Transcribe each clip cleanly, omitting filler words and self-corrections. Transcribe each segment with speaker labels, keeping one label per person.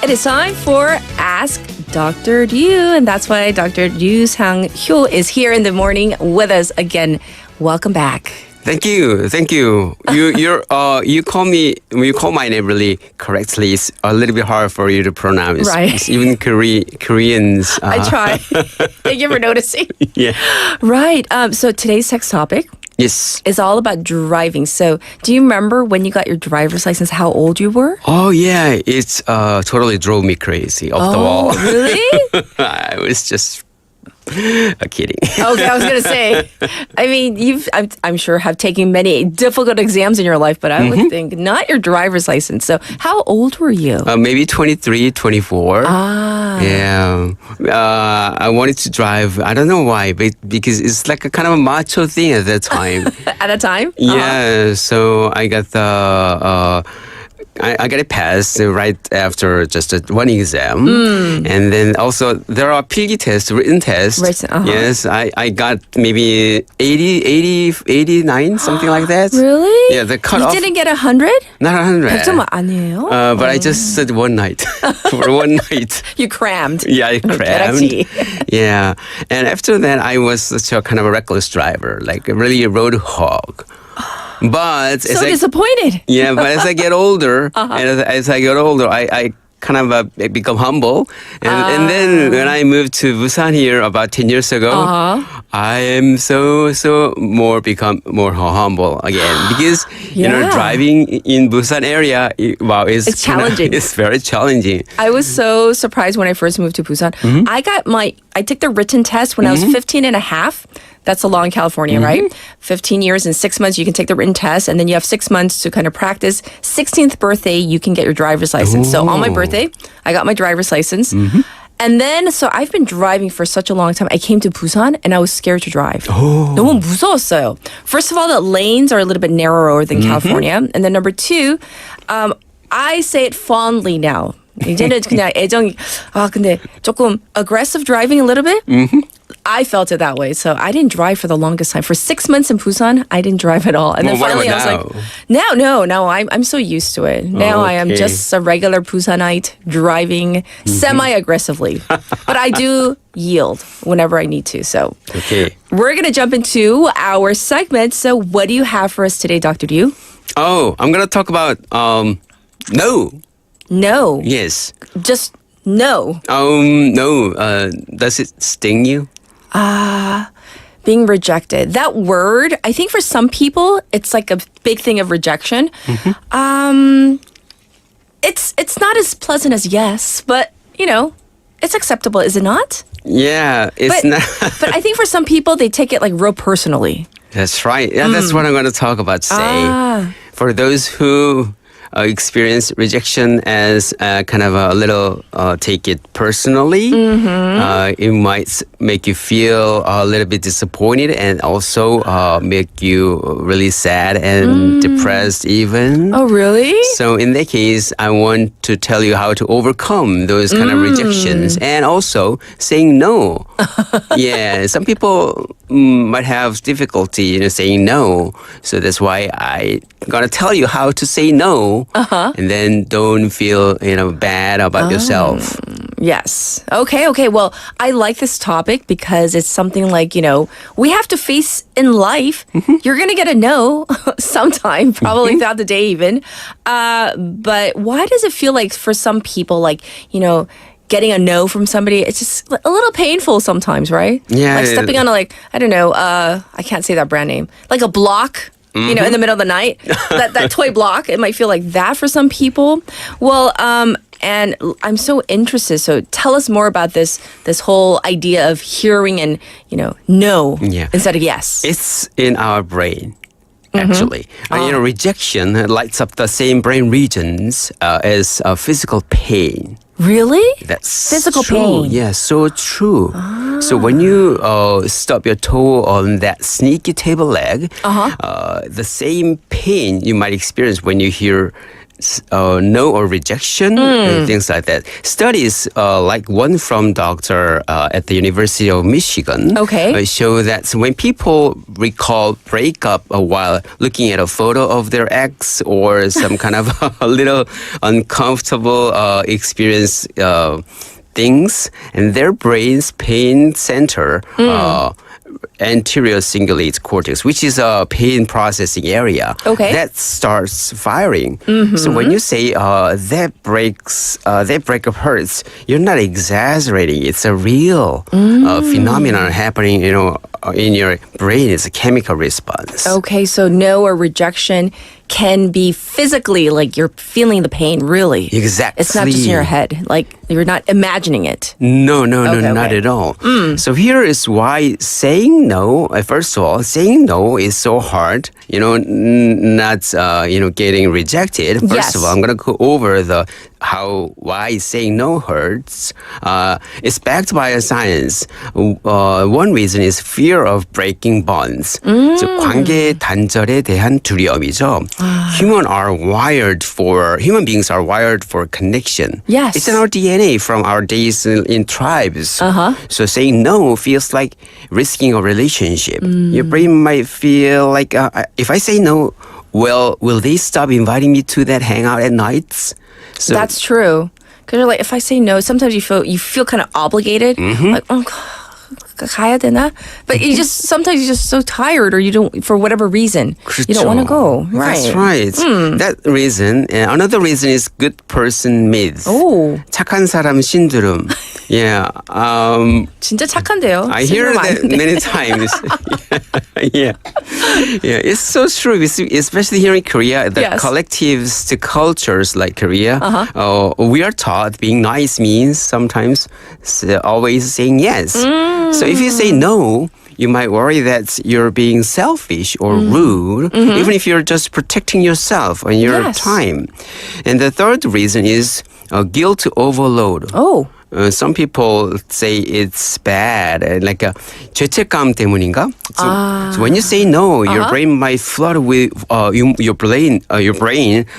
Speaker 1: It is time for Ask Dr. Ryu, and that's why Dr. Ryu Sang-hyo is here in the morning with us again. Welcome back.
Speaker 2: Thank you. You call my name really correctly. It's a little bit hard for you to pronounce.
Speaker 1: Right.
Speaker 2: Even Koreans.
Speaker 1: I try. Thank you for noticing.
Speaker 2: Yeah.
Speaker 1: Right. So today's text topic is all about driving. So do you remember when you got your driver's license, how old you were?
Speaker 2: Oh yeah, it's totally drove me crazy off the wall.
Speaker 1: Really?
Speaker 2: I was just kidding.
Speaker 1: Okay, I was gonna say. I mean, I'm sure have taken many difficult exams in your life, but I would think not your driver's license. So, how old were you?
Speaker 2: Maybe 23, 24. Yeah. I wanted to drive. I don't know why, but because it's like a kind of a macho thing at that time.
Speaker 1: At a time?
Speaker 2: Yeah. So I got the. I got it passed right after just one exam. And then also there are 필기 tests, written tests. Yes, I got maybe 89, something like that.
Speaker 1: Really?
Speaker 2: Yeah, the cutoff.
Speaker 1: You didn't get 100?
Speaker 2: Not 100.
Speaker 1: 100점 아니에요?
Speaker 2: But I just said one night. For one night.
Speaker 1: You crammed.
Speaker 2: Yeah, I crammed. Yeah. And after that, I was such a kind of a reckless driver, like really a road hog. But
Speaker 1: so disappointed.
Speaker 2: Yeah, but as I get older, and as I get older, I kind of become humble. And then when I moved to Busan here about 10 years ago, I am so become more humble again because driving in Busan area, it's
Speaker 1: challenging.
Speaker 2: It's very challenging.
Speaker 1: I was so surprised when I first moved to Busan. I took the written test when I was 15 and a half. That's the law in California, right? 15 years and 6 months, you can take the written test, and then you have 6 months to kind of practice. 16th birthday, you can get your driver's license. So on my birthday, I got my driver's license. And then, so I've been driving for such a long time. I came to Busan, and I was scared to drive. 너무 무서웠어요. First of all, the lanes are a little bit narrower than California. And then number two, I say it fondly now. 이제는 그냥 애정이, 근데 조금 aggressive driving a little bit? I felt it that way. So I didn't drive for the longest time. For 6 months in Busan, I didn't drive at all. And then finally I was like, now I'm so used to it. Now I am just a regular Busanite driving semi-aggressively. But I do yield whenever I need to. So we're going to jump into our segment. So what do you have for us today, Dr. Ryu?
Speaker 2: Oh, I'm going to talk about no.
Speaker 1: No.
Speaker 2: Yes.
Speaker 1: Just no.
Speaker 2: No. Does it sting you?
Speaker 1: Being rejected. That word, I think for some people, it's like a big thing of rejection. It's not as pleasant as yes, but, it's acceptable, is it not?
Speaker 2: Yeah, it's not.
Speaker 1: But I think for some people, they take it like real personally.
Speaker 2: That's right. Yeah, that's what I'm going to talk about today. For those who experience rejection as kind of a little take it personally. It might make you feel a little bit disappointed and also make you really sad and depressed even.
Speaker 1: Oh, really?
Speaker 2: So in that case, I want to tell you how to overcome those kind of rejections and also saying no. Yeah, some people might have difficulty saying no. So that's why I'm going to tell you how to say no. And then don't feel, bad about yourself.
Speaker 1: Yes. Okay. Well, I like this topic because it's something like, we have to face in life. You're going to get a no sometime, probably throughout the day even. But why does it feel like for some people, like, getting a no from somebody, it's just a little painful sometimes, right?
Speaker 2: Yeah.
Speaker 1: Like stepping on I don't know, I can't say that brand name. Like a block. In the middle of the night, that toy block, it might feel like that for some people. Well, and I'm so interested. So tell us more about this whole idea of hearing and, no instead of yes.
Speaker 2: It's in our brain. Actually, rejection lights up the same brain regions as physical pain.
Speaker 1: Really?
Speaker 2: That's
Speaker 1: physical
Speaker 2: true.
Speaker 1: pain.
Speaker 2: Yeah, so true. So when you stub your toe on that sneaky table leg, the same pain you might experience when you hear no or rejection, and things like that. Studies like one from doctor at the University of Michigan show that when people recall breakup while looking at a photo of their ex or some kind of a little uncomfortable experience things, and their brain's pain center anterior cingulate cortex, which is a pain processing area, that starts firing. So when you say that breakup hurts, you're not exaggerating. It's a real phenomenon happening, in your brain. It's a chemical response.
Speaker 1: Okay, so no or rejection can be physically like you're feeling the pain, really.
Speaker 2: Exactly.
Speaker 1: It's not just in your head. Like you're not imagining it.
Speaker 2: No, not at all. So here is why saying no, first of all, saying no is so hard, not, getting rejected. First of all, I'm going to go over why saying no hurts. It's backed by a science. One reason is fear of breaking bonds. 즉 관계 단절에 대한 두려움이죠. Human beings are wired for connection.
Speaker 1: Yes.
Speaker 2: It's in our DNA from our days in tribes. So saying no feels like risking a relationship. Your brain might feel like, if I say no, well, will they stop inviting me to that hangout at nights? So,
Speaker 1: that's true. Because you're like, if I say no, sometimes you feel kind of obligated. Like, 가야 되나? But sometimes you're just so tired, or you don't, for whatever reason, you don't want to go. Right.
Speaker 2: That's right. That reason. Another reason is good person myth. 착한 사람 신드롬. Yeah.
Speaker 1: 진짜 착한데요.
Speaker 2: I hear that many times. Yeah. It's so true. Especially here in Korea, the collectives, the cultures like Korea, we are taught being nice means sometimes always saying yes. So if you say no, you might worry that you're being selfish or rude, even if you're just protecting yourself and your time. And the third reason is guilt overload. Some people say it's bad, like 죄책감 때문인가? So when you say no, your brain might flood with your brain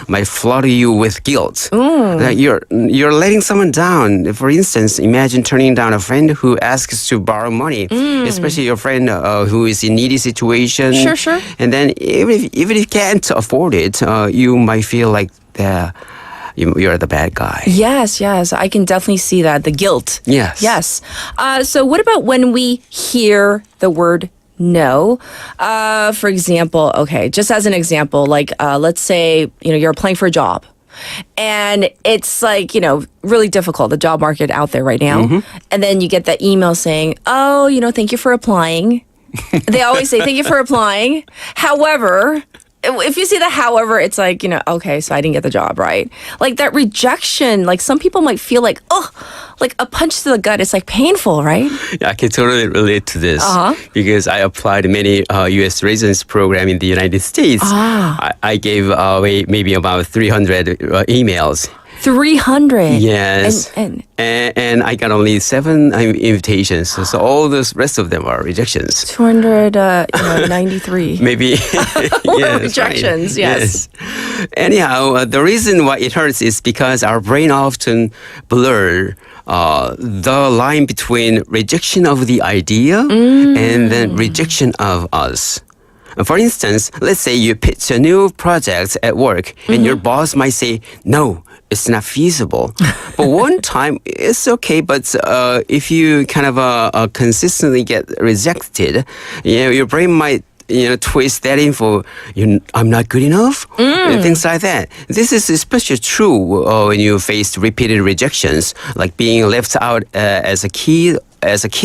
Speaker 2: might flood you with guilt. That you're letting someone down. For instance, imagine turning down a friend who asks to borrow money, especially your friend who is in needy situation.
Speaker 1: Sure.
Speaker 2: And then even if you can't afford it, you might feel like you're the bad guy.
Speaker 1: Yes. I can definitely see that. The guilt.
Speaker 2: Yes.
Speaker 1: So what about when we hear the word no? For example, just as an example, like let's say, you're applying for a job. And it's like, really difficult, the job market out there right now. And then you get that email saying, thank you for applying. They always say, thank you for applying. However, if you see the however, it's like, okay, so I didn't get the job, right? Like that rejection, like some people might feel like, like a punch to the gut. It's like painful, right?
Speaker 2: Yeah, I can totally relate to this because I applied many U.S. residence program in the United States. I gave away maybe about 300 emails. 300. Yes. And I got only 7 invitations. So all the rest of them are rejections.
Speaker 1: 293.
Speaker 2: Maybe.
Speaker 1: Rejections, yes.
Speaker 2: Anyhow, the reason why it hurts is because our brain often blur the line between rejection of the idea and then rejection of us. For instance, let's say you pitch a new project at work and your boss might say, no, it's not feasible. But one time, it's okay. But if you kind of consistently get rejected, your brain might twist that info. I'm not good enough, and things like that. This is especially true when you face repeated rejections, like being left out as a kid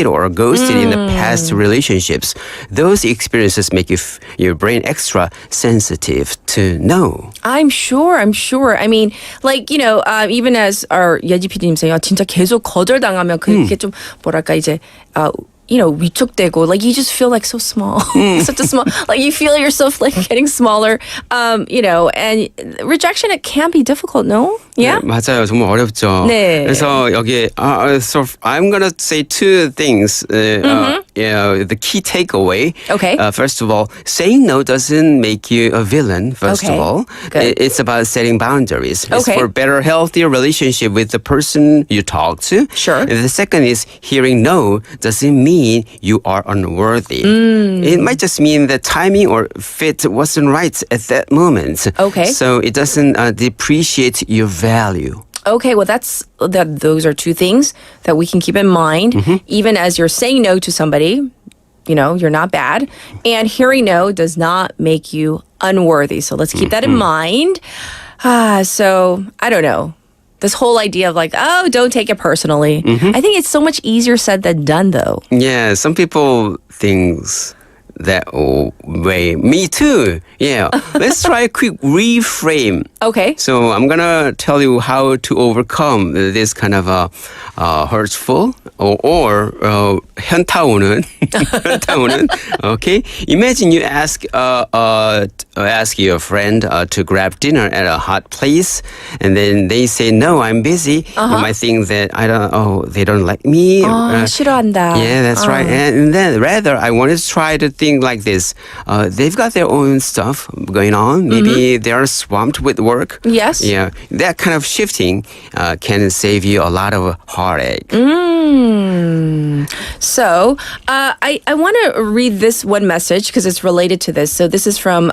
Speaker 2: or ghosted in the past relationships. Those experiences make your brain extra sensitive to no.
Speaker 1: I'm sure. I mean, like, even as our 예지 PD님 saying, 진짜 계속 거절당하면 그게 좀 뭐랄까 이제 위축되고, like you just feel like so small, such a small, like you feel yourself like getting smaller, and rejection, it can be difficult, no? Yeah?
Speaker 2: 맞아요. 정말 어렵죠.
Speaker 1: 네.
Speaker 2: 그래서 여기 so I'm gonna say two things. The key takeaway.
Speaker 1: Okay.
Speaker 2: First of all, saying no doesn't make you a villain. First
Speaker 1: Okay.
Speaker 2: of all,
Speaker 1: Good.
Speaker 2: it's about setting boundaries. It's
Speaker 1: Okay.
Speaker 2: for better, healthier relationship with the person you talk to.
Speaker 1: Sure.
Speaker 2: And the second is hearing no doesn't mean you are unworthy. It might just mean the timing or fit wasn't right at that moment.
Speaker 1: Okay.
Speaker 2: So it doesn't depreciate your value.
Speaker 1: Okay, well, those are two things that we can keep in mind, even as you're saying no to somebody. You know, you're not bad. And hearing no does not make you unworthy. So let's keep that in mind. So, I don't know. This whole idea of like, oh, don't take it personally. I think it's so much easier said than done, though.
Speaker 2: Yeah, some people think that way. Me too. Yeah. Let's try a quick reframe.
Speaker 1: Okay.
Speaker 2: So I'm gonna tell you how to overcome this kind of hurtful or 현타 오는. Okay. Imagine you ask your friend to grab dinner at a hot place, and then they say no, I'm busy. You might think that they don't like me.
Speaker 1: 싫어한다.
Speaker 2: Yeah, that's right. And then rather, I wanted to try to think like this. They've got their own stuff going on. Maybe they're swamped with work.
Speaker 1: Yes.
Speaker 2: Yeah, that kind of shifting can save you a lot of heartache.
Speaker 1: So I want to read this one message because it's related to this. So this is from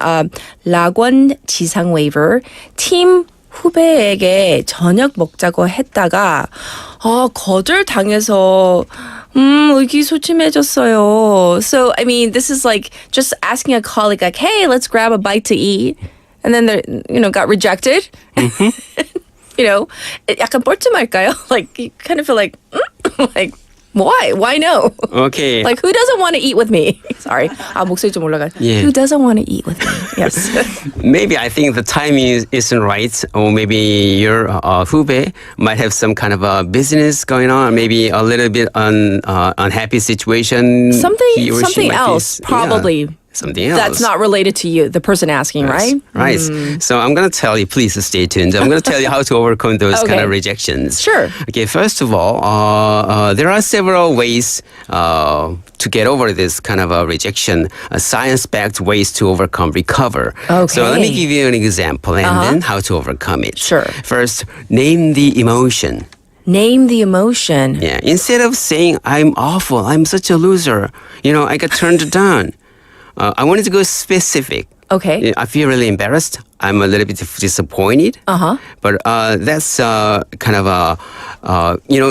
Speaker 1: 락원 지상 웨이버. 팀 후배에게 저녁 먹자고 했다가 거절당해서 의기소침해졌어요. So I mean, this is like just asking a colleague like, hey, let's grab a bite to eat. And then they got rejected. 약간 뻘쭘할까요? Like you kind of feel like like why no?
Speaker 2: Okay.
Speaker 1: Like who doesn't want to eat with me? Sorry. 목소리 좀 올라가.
Speaker 2: Yeah.
Speaker 1: Who doesn't want to eat with me? Yes.
Speaker 2: Maybe I think the timing isn't right, or maybe your 후배 might have some kind of a business going on, or maybe a little bit unhappy situation. He or she
Speaker 1: Something
Speaker 2: might
Speaker 1: else,
Speaker 2: be,
Speaker 1: probably.
Speaker 2: Yeah, something else.
Speaker 1: That's not related to you, the person asking, right?
Speaker 2: Right. So I'm going to tell you, please stay tuned. I'm going to tell you how to overcome those kind of rejections.
Speaker 1: Sure.
Speaker 2: Okay, first of all, there are several ways to get over this kind of a rejection, science-backed ways to recover.
Speaker 1: Okay.
Speaker 2: So let me give you an example and then how to overcome it.
Speaker 1: Sure.
Speaker 2: First, name the emotion.
Speaker 1: Name the emotion.
Speaker 2: Yeah. Instead of saying, I'm awful, I'm such a loser, I got turned down. I wanted to go specific.
Speaker 1: Okay.
Speaker 2: I feel really embarrassed. I'm a little bit disappointed. But that's kind of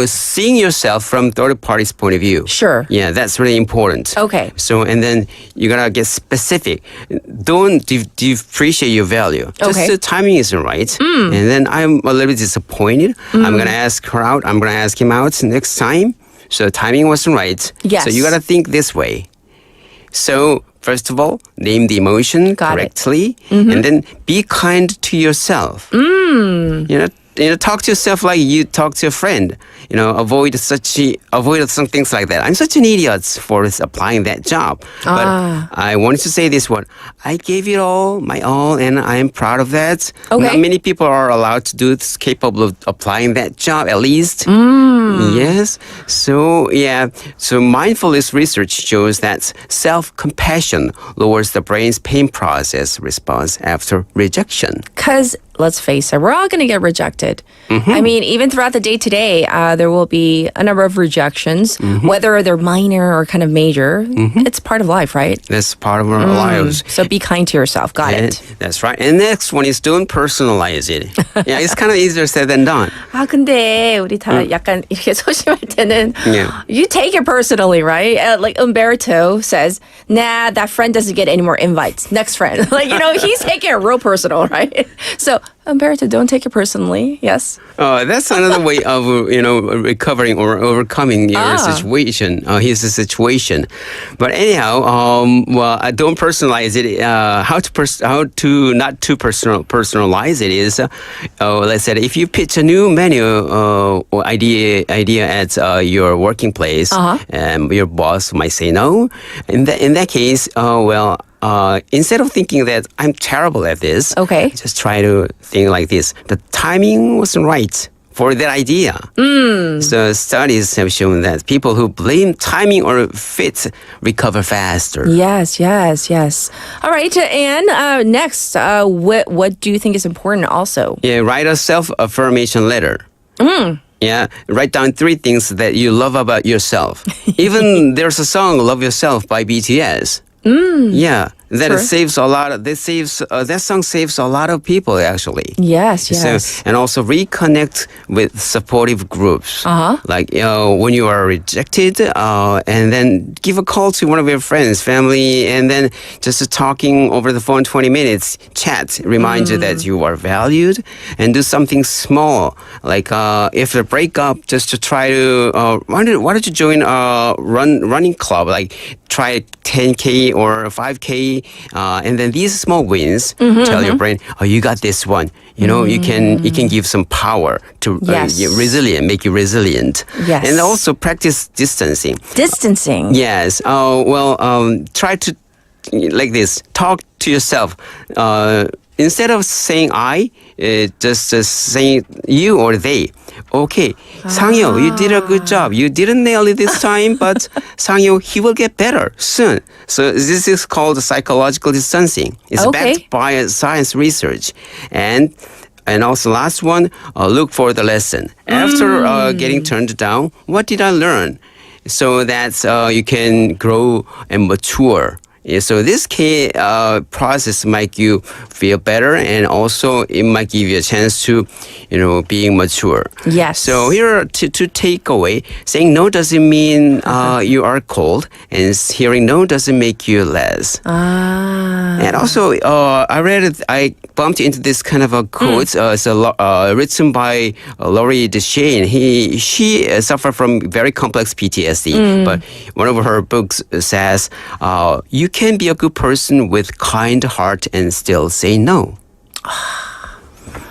Speaker 2: seeing yourself from third party's point of view.
Speaker 1: Sure.
Speaker 2: Yeah, that's really important.
Speaker 1: Okay.
Speaker 2: So, and then you gotta get specific. Don't depreciate your value. Just
Speaker 1: Okay.
Speaker 2: the timing isn't right. And then I'm a little bit disappointed. I'm gonna ask her out. I'm gonna ask him out next time. So the timing wasn't right.
Speaker 1: Yes.
Speaker 2: So you gotta think this way. So first of all, name the emotion correctly, and then be kind to yourself. Talk to yourself like you talk to a friend. Avoid some things like that. I'm such an idiot for applying that job. But I wanted to say this one. I gave it all, my all, and I am proud of that.
Speaker 1: Okay.
Speaker 2: Not many people are allowed to do this, capable of applying that job, at least. Yes. So, yeah. So mindfulness research shows that self-compassion lowers the brain's pain process response after rejection.
Speaker 1: Because let's face it, we're all going to get rejected. I mean, even throughout the day today, there will be a number of rejections, whether they're minor or kind of major. It's part of life, right?
Speaker 2: That's part of our lives.
Speaker 1: So be kind to yourself. Got it.
Speaker 2: That's right. And next one is don't personalize it. Yeah, it's kind of easier said than done.
Speaker 1: 근데 우리 다 약간 이렇게 소심할 때는
Speaker 2: Yeah.
Speaker 1: you take it personally, right? Like Umberto says, nah, that friend doesn't get any more invites. Next friend. He's taking it real personal, right? So Umberto, don't take it personally. Yes.
Speaker 2: That's another way of recovering or overcoming your situation. His situation. But anyhow, don't personalize it. How to not too personalize it is, let's say if you pitch a new menu or idea at your working place, your boss might say no. In that case, instead of thinking that I'm terrible at this,
Speaker 1: Okay.
Speaker 2: just try to think like this. The timing wasn't right for that idea. So studies have shown that people who blame timing or fate recover faster.
Speaker 1: Yes. All right, and next, what do you think is important also?
Speaker 2: Yeah, write a self-affirmation letter. Yeah, write down 3 things that you love about yourself. Even there's a song "Love Yourself" by BTS. Yeah, that
Speaker 1: Sure.
Speaker 2: saves a lot. That song saves a lot of people actually.
Speaker 1: Yes.
Speaker 2: So, and also reconnect with supportive groups. Like when you are rejected, and then give a call to one of your friends, family, and then just talking over the phone 20 minutes, chat, remind you that you are valued, and do something small. Like if the breakup, just to try to why don't you join a running club? Like try 10K or 5K, and then these small wins tell your brain, oh, you got this one. You know, it can give some power to make you resilient.
Speaker 1: Yes.
Speaker 2: And also practice distancing.
Speaker 1: Distancing.
Speaker 2: Yes. Try to, like this, talk to yourself. Instead of saying I, just saying you or they. Okay, 상요, you did a good job. You didn't nail it this time, but 상요, he will get better soon. So this is called psychological distancing. It's backed by science research. And also last one, look for the lesson. After getting turned down, what did I learn? So that you can grow and mature. Yeah, so this process make you feel better, and also it might give you a chance to, being mature.
Speaker 1: Yes.
Speaker 2: So here are to take away. Saying no doesn't mean you are cold, and hearing no doesn't make you less. And also, I bumped into this kind of a quote. It's written by Lori Deschene. She suffered from very complex PTSD, but one of her books says, you can be a good person with kind heart and still say no.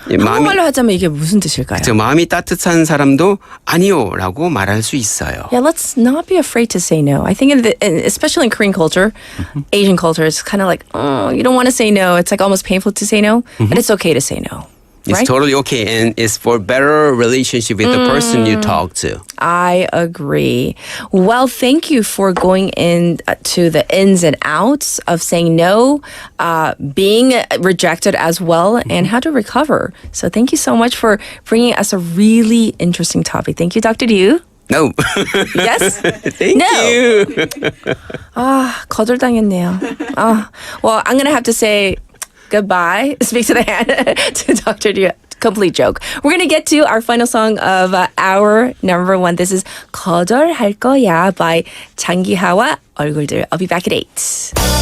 Speaker 1: 한국말로 하자면 이게 무슨 뜻일까요?
Speaker 2: 마음이 따뜻한 사람도 아니요라고 말할 수 있어요.
Speaker 1: Yeah, let's not be afraid to say no. I think, especially in Korean culture, Asian culture, it's kind of like, oh, you don't want to say no. It's like almost painful to say no, but it's okay to say no.
Speaker 2: It's
Speaker 1: right?
Speaker 2: totally okay, and it's for better relationship with the person you talk to.
Speaker 1: I agree. Well, thank you for going into the ins and outs of saying no, being rejected as well, and how to recover. So thank you so much for bringing us a really interesting topic. Thank you, Dr. Ryu.
Speaker 2: No.
Speaker 1: Yes?
Speaker 2: Thank you.
Speaker 1: 거절당했네요. Well, I'm going to have to say goodbye. Speak to the hand to Dr. Ryu. Complete joke. We're going to get to our final song of our number 1. This is 거절할 거야 by 장기하와 얼굴들. I'll be back at 8.